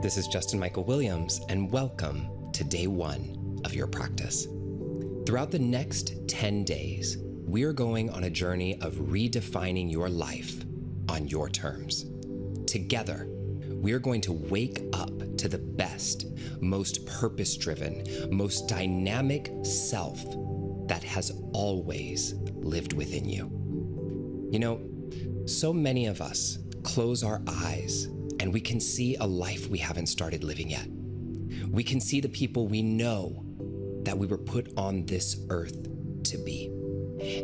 This is Micheal Williams, and welcome to day 1 of your practice. Throughout the next 10 days, we are going on a journey of redefining your life on your terms. Together, we are going to wake up to the best, most purpose-driven, most dynamic self that has always lived within you. You know, so many of us close our eyes and we can see a life we haven't started living yet. We can see the people we know that we were put on this earth to be.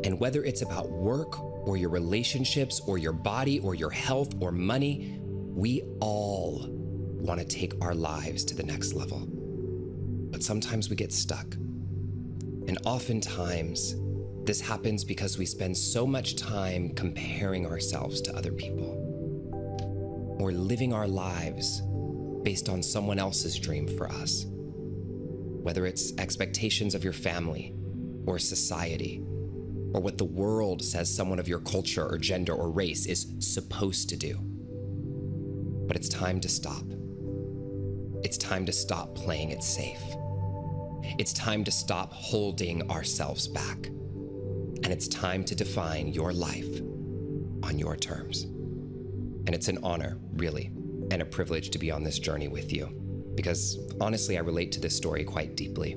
And whether it's about work or your relationships or your body or your health or money, we all want to take our lives to the next level. But sometimes we get stuck. And oftentimes, this happens because we spend so much time comparing ourselves to other people or living our lives based on someone else's dream for us. Whether it's expectations of your family or society, or what the world says someone of your culture or gender or race is supposed to do. But it's time to stop. It's time to stop playing it safe. It's time to stop holding ourselves back. And it's time to define your life on your terms. And it's an honor, really, and a privilege to be on this journey with you. Because honestly, I relate to this story quite deeply.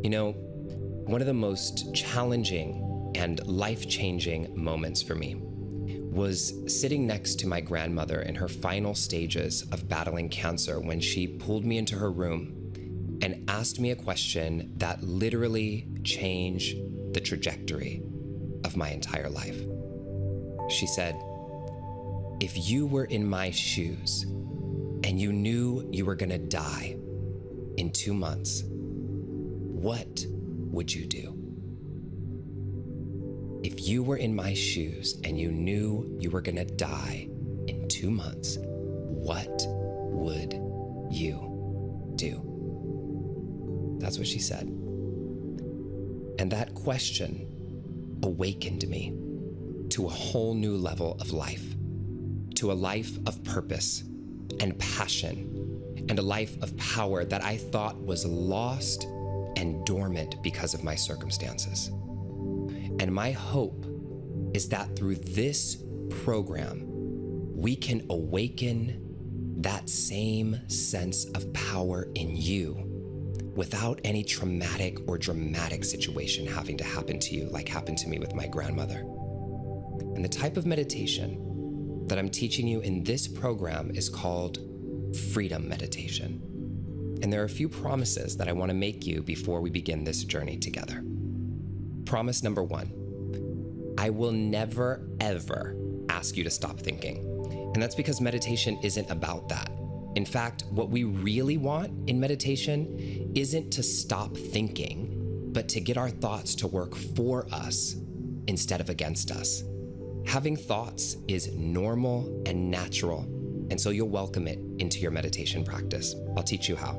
You know, one of the most challenging and life-changing moments for me was sitting next to my grandmother in her final stages of battling cancer when she pulled me into her room and asked me a question that literally changed the trajectory of my entire life. She said, "If you were in my shoes and you knew you were gonna die in 2 months, what would you do? If you were in my shoes and you knew you were gonna die in 2 months, what would you do?" That's what she said. And that question awakened me to a whole new level of life, to a life of purpose and passion, and a life of power that I thought was lost and dormant because of my circumstances. And my hope is that through this program, we can awaken that same sense of power in you without any traumatic or dramatic situation having to happen to you like happened to me with my grandmother. And the type of meditation that I'm teaching you in this program is called freedom meditation. And there are a few promises that I want to make you before we begin this journey together. Promise number 1, I will never, ever ask you to stop thinking. And that's because meditation isn't about that. In fact, what we really want in meditation isn't to stop thinking, but to get our thoughts to work for us instead of against us. Having thoughts is normal and natural, and so you'll welcome it into your meditation practice. I'll teach you how.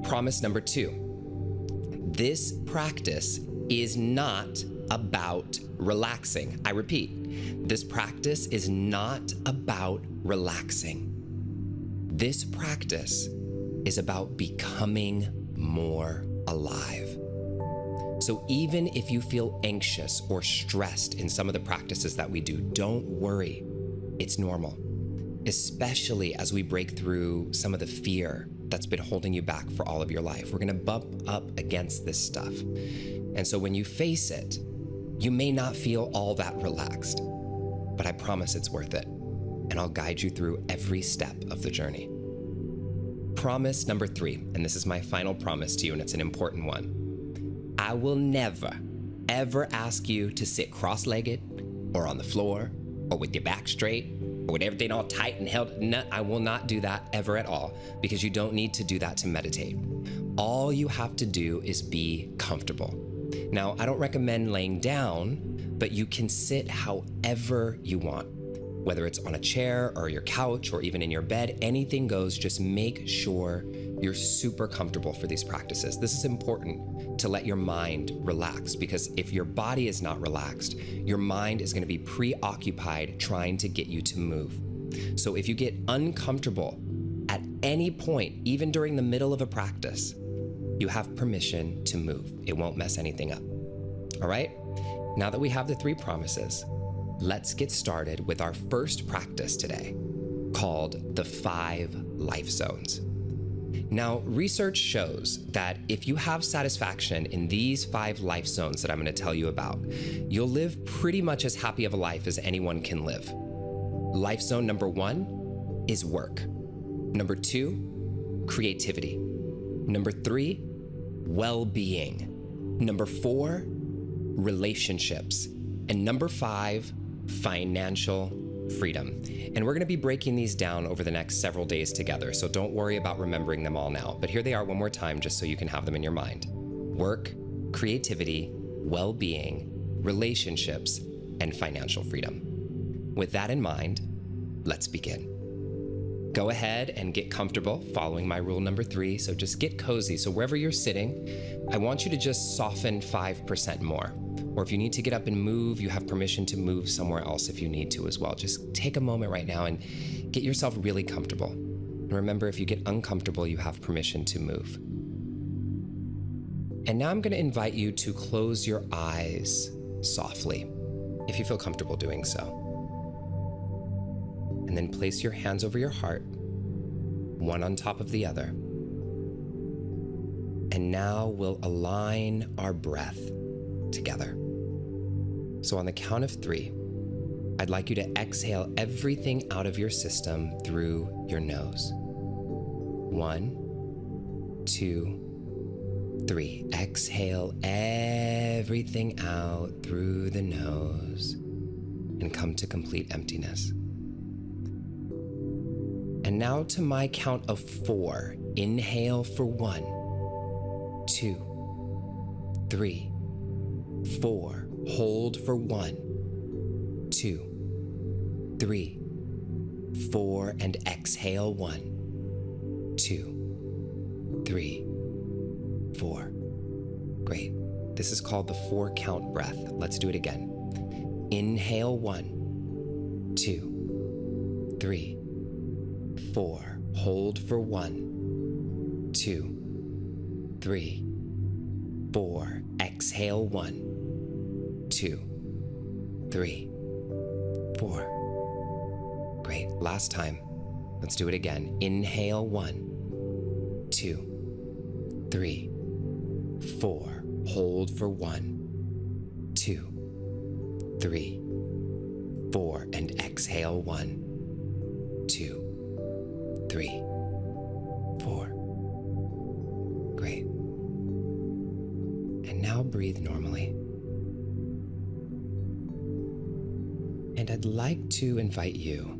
Promise number 2, this practice is not about relaxing. I repeat, this practice is not about relaxing. This practice is about becoming more alive. So even if you feel anxious or stressed in some of the practices that we do, don't worry. It's normal, especially as we break through some of the fear that's been holding you back for all of your life. We're gonna bump up against this stuff. And so when you face it, you may not feel all that relaxed, but I promise it's worth it. And I'll guide you through every step of the journey. Promise number 3, and this is my final promise to you, and it's an important one. I will never, ever ask you to sit cross-legged or on the floor or with your back straight or with everything all tight and held. No, I will not do that ever at all, because you don't need to do that to meditate. All you have to do is be comfortable. Now, I don't recommend laying down, but you can sit however you want. Whether it's on a chair or your couch or even in your bed, anything goes. Just make sure you're super comfortable for these practices. This is important to let your mind relax, because if your body is not relaxed, your mind is going to be preoccupied trying to get you to move. So if you get uncomfortable at any point, even during the middle of a practice, you have permission to move. It won't mess anything up. All right? Now that we have the 3 promises, let's get started with our first practice today, called the 5 life zones. Now, research shows that if you have satisfaction in these 5 life zones that I'm going to tell you about, you'll live pretty much as happy of a life as anyone can live. Life zone number 1 is work. Number 2, creativity. Number 3, well-being. Number 4, relationships. And number 5, financial freedom. And we're going to be breaking these down over the next several days together, so don't worry about remembering them all now. But here they are one more time, just so you can have them in your mind. Work, creativity, well-being, relationships, and financial freedom. With that in mind, let's begin. Go ahead and get comfortable following my rule number 3. So just get cozy. So wherever you're sitting, I want you to just soften 5% more. Or if you need to get up and move, you have permission to move somewhere else if you need to as well. Just take a moment right now and get yourself really comfortable. And remember, if you get uncomfortable, you have permission to move. And now I'm going to invite you to close your eyes softly, if you feel comfortable doing so. And then place your hands over your heart, one on top of the other. And now we'll align our breath together. So on the count of 3, I'd like you to exhale everything out of your system through your nose. 1, 2, 3. Exhale everything out through the nose and come to complete emptiness. And now to my count of 4, inhale for 1, 2, 3, 4. Hold for 1, 2, 3, 4, and exhale 1, 2, 3, 4. Great. This is called the 4 count breath. Let's do it again. Inhale 1, 2, 3, 4. Hold for 1, 2, 3, 4. Exhale 1, 2, 3, 4. Great. Last time. Let's do it again. Inhale 1, 2, 3, 4. Hold for 1, 2, 3, 4. And exhale 1, 2, 3, 4. Great. And now breathe normally. And I'd like to invite you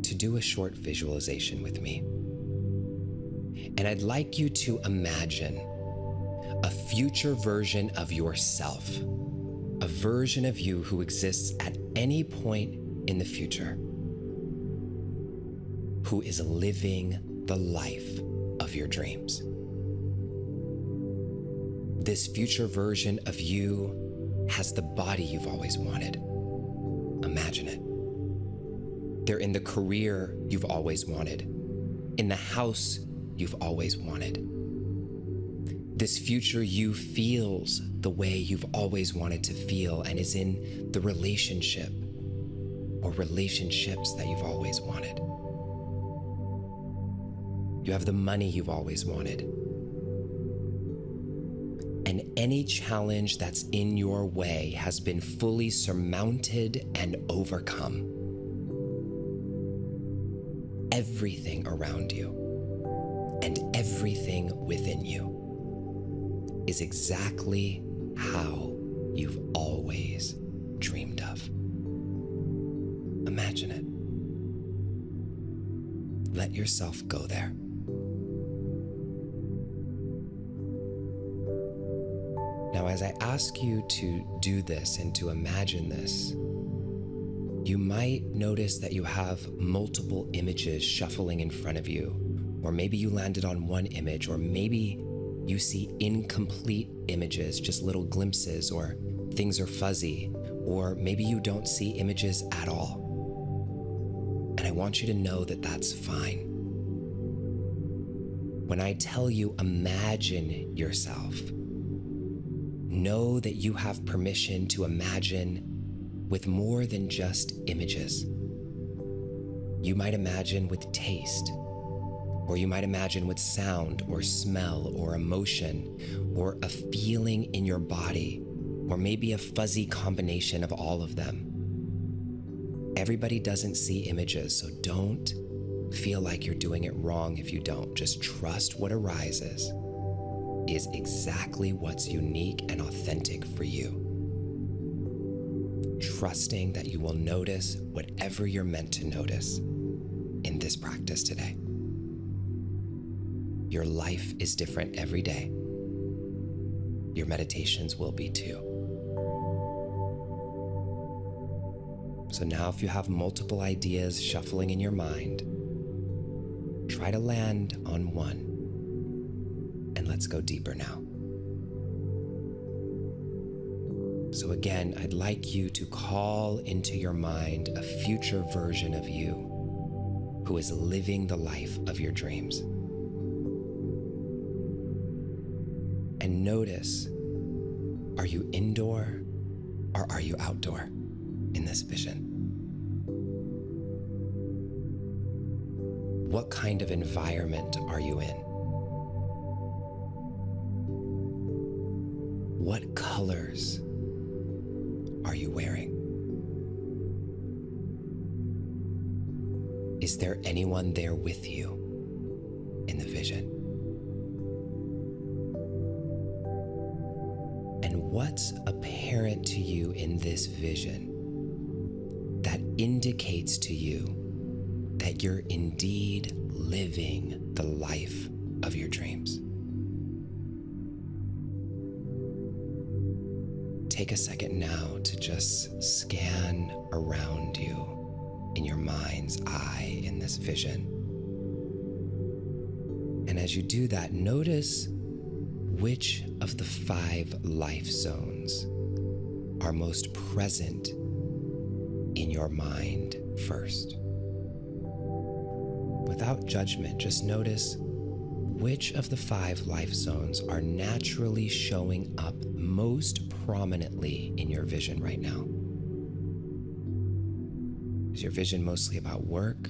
to do a short visualization with me. And I'd like you to imagine a future version of yourself, a version of you who exists at any point in the future, who is living the life of your dreams. This future version of you has the body you've always wanted. Imagine it. They're in the career you've always wanted, in the house you've always wanted. This future you feels the way you've always wanted to feel and is in the relationship or relationships that you've always wanted. You have the money you've always wanted. And any challenge that's in your way has been fully surmounted and overcome. Everything around you and everything within you is exactly how you've always dreamed of. Imagine it. Let yourself go there. Now, as I ask you to do this and to imagine this, you might notice that you have multiple images shuffling in front of you, or maybe you landed on one image, or maybe you see incomplete images, just little glimpses, or things are fuzzy, or maybe you don't see images at all. And I want you to know that that's fine. When I tell you imagine yourself, know that you have permission to imagine with more than just images. You might imagine with taste, or you might imagine with sound or smell or emotion or a feeling in your body, or maybe a fuzzy combination of all of them. Everybody doesn't see images, so don't feel like you're doing it wrong if you don't. Just trust what arises is exactly what's unique and authentic for you. Trusting that you will notice whatever you're meant to notice in this practice today. Your life is different every day. Your meditations will be too. So now if you have multiple ideas shuffling in your mind, try to land on one, and let's go deeper now. So again, I'd like you to call into your mind a future version of you who is living the life of your dreams. And notice, are you indoor or are you outdoor in this vision? What kind of environment are you in? What colors are you wearing? Is there anyone there with you in the vision? And what's apparent to you in this vision that indicates to you that you're indeed living the life of your dreams? Take a second now to just scan around you in your mind's eye in this vision. And as you do that, notice which of the 5 life zones are most present in your mind first. Without judgment, just notice which of the 5 life zones are naturally showing up most prominently in your vision right now. Is your vision mostly about work,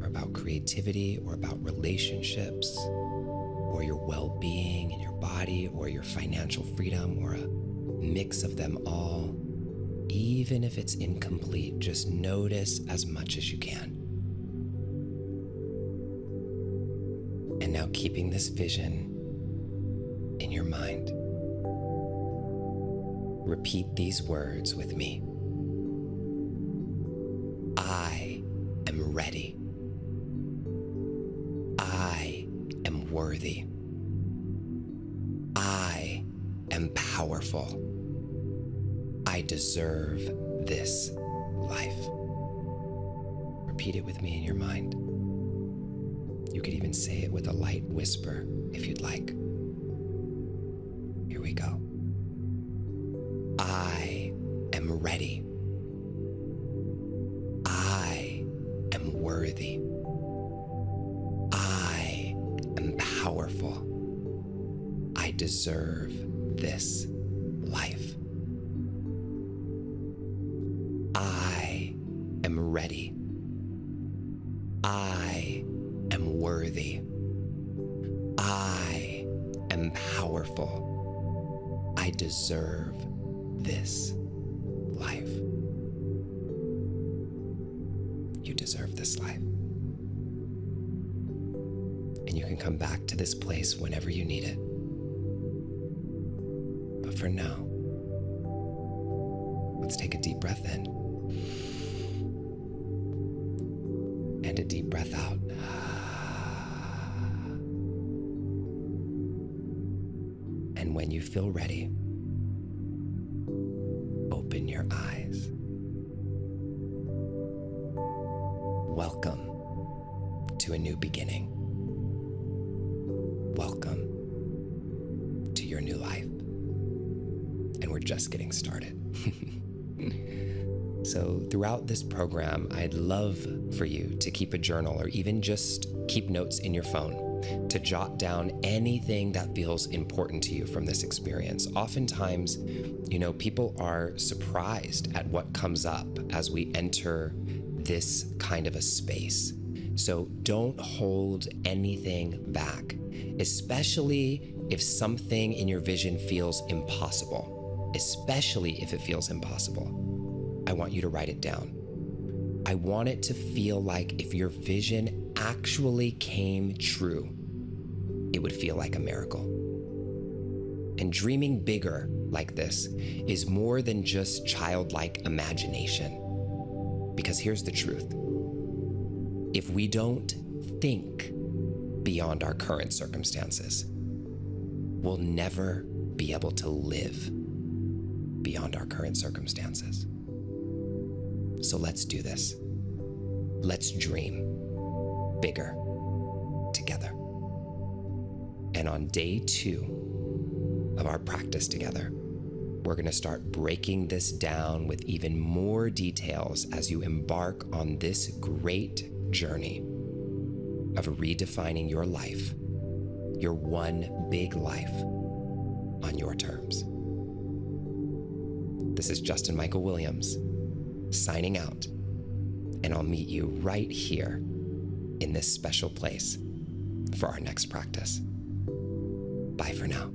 or about creativity, or about relationships, or your well-being in your body, or your financial freedom, or a mix of them all? Even if it's incomplete, just notice as much as you can. And now, keeping this vision in your mind, repeat these words with me. I am ready. I am worthy. I am powerful. I deserve this life. Repeat it with me in your mind. You could even say it with a light whisper if you'd like. Here we go. I am ready. I am worthy. I am powerful. I deserve this life. I am ready. I am worthy. I am powerful. I deserve this life. You deserve this life. And you can come back to this place whenever you need it. But for now, let's take a deep breath in and a deep breath out. And when you feel ready, open your eyes. Welcome to a new beginning. Welcome to your new life. And we're just getting started. So throughout this program, I'd love for you to keep a journal or even just keep notes in your phone to jot down anything that feels important to you from this experience. Oftentimes, people are surprised at what comes up as we enter this kind of a space. So don't hold anything back, especially if something in your vision feels impossible, especially if it feels impossible. I want you to write it down. I want it to feel like if your vision actually came true, it would feel like a miracle. And dreaming bigger like this is more than just childlike imagination. Because here's the truth. If we don't think beyond our current circumstances, we'll never be able to live beyond our current circumstances. So let's do this. Let's dream bigger together. And on day 2 of our practice together, we're going to start breaking this down with even more details as you embark on this great journey of redefining your life, your one big life, on your terms. This is Justin Micheal Williams, signing out, and I'll meet you right here in this special place for our next practice. Bye for now.